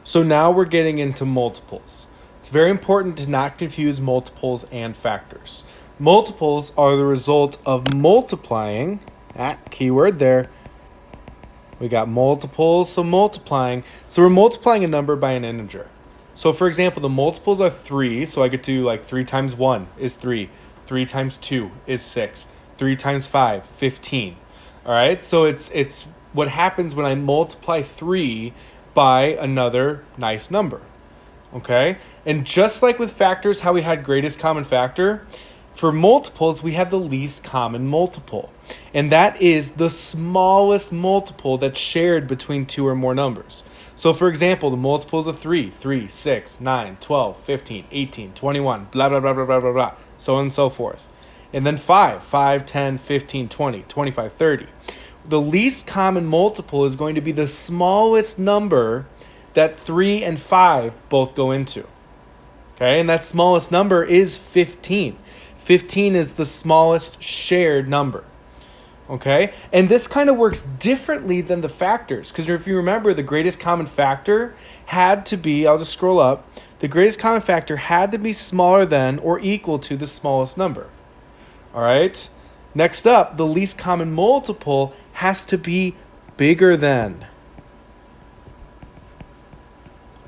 So now we're getting into multiples. It's very important to not confuse multiples and factors. Multiples are the result of multiplying, keyword there. We got multiples, so multiplying. So we're multiplying a number by an integer. So for example, the multiples are 3, so I could do like 3 times 1 is 3. 3 times 2 is 6. 3 times 5, 15. All right, so it's what happens when I multiply 3 by another nice number. Okay, and just like with factors, how we had greatest common factor, for multiples, we have the least common multiple. And that is the smallest multiple that's shared between two or more numbers. So for example, the multiples of 3, 6, 9, 12, 15, 18, 21, blah, blah, blah, blah, blah, blah, blah, so on and so forth. And then 5, 10, 15, 20, 25, 30. The least common multiple is going to be the smallest number that 3 and 5 both go into. Okay, and that smallest number is 15. 15 is the smallest shared number. Okay, and this kind of works differently than the factors, because if you remember, the greatest common factor had to be, I'll just scroll up, the greatest common factor had to be smaller than or equal to the smallest number. All right, next up, the least common multiple has to be bigger than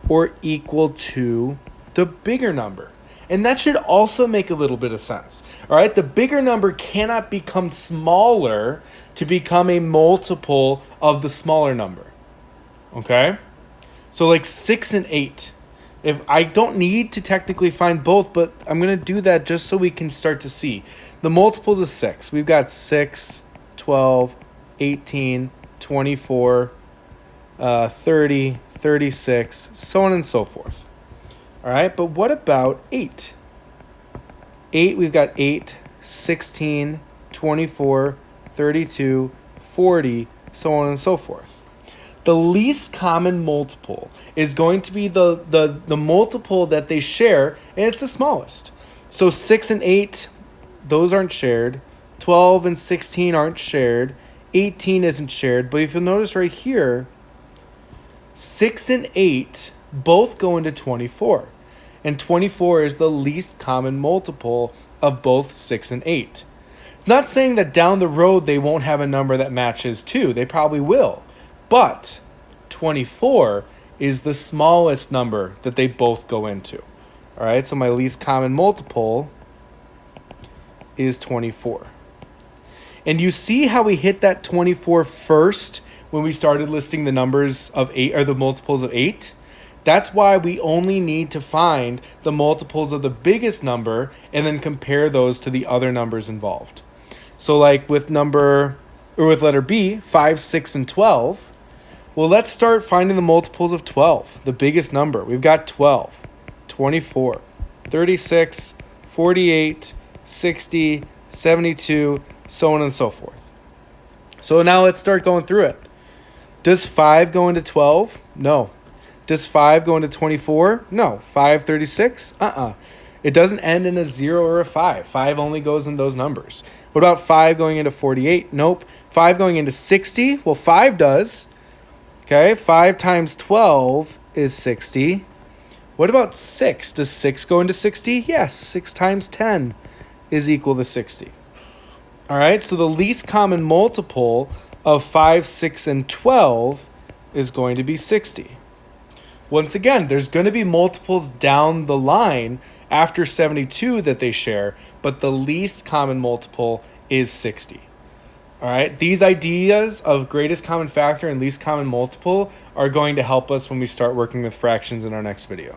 or equal to the bigger number. And that should also make a little bit of sense. All right, the bigger number cannot become smaller to become a multiple of the smaller number. Okay? So like 6 and 8. If I don't need to technically find both, but I'm going to do that just so we can start to see. The multiples of 6. We've got 6, 12, 18, 24, 30, 36, so on and so forth. All right, but what about 8? 8, we've got 8, 16, 24, 32, 40, so on and so forth. The least common multiple is going to be the multiple that they share, and it's the smallest. So 6 and 8, those aren't shared. 12 and 16 aren't shared. 18 isn't shared, but if you'll notice right here, 6 and 8 both go into 24. And 24 is the least common multiple of both 6 and 8. It's not saying that down the road they won't have a number that matches 2. They probably will. But 24 is the smallest number that they both go into. All right, so my least common multiple is 24. And you see how we hit that 24 first when we started listing the numbers of 8 or the multiples of 8? That's why we only need to find the multiples of the biggest number and then compare those to the other numbers involved. So like with letter B, 5, 6, and 12, well, let's start finding the multiples of 12, the biggest number. We've got 12, 24, 36, 48, 60, 72, so on and so forth. So now let's start going through it. Does 5 go into 12? No. Does 5 go into 24? No. 5, 36? It doesn't end in a 0 or a 5. 5 only goes in those numbers. What about 5 going into 48? Nope. 5 going into 60? Well, 5 does. Okay, 5 times 12 is 60. What about 6? Does 6 go into 60? Yes, 6 times 10 is equal to 60. All right, so the least common multiple of 5, 6, and 12 is going to be 60. Once again, there's going to be multiples down the line after 72 that they share, but the least common multiple is 60. All right, these ideas of greatest common factor and least common multiple are going to help us when we start working with fractions in our next video.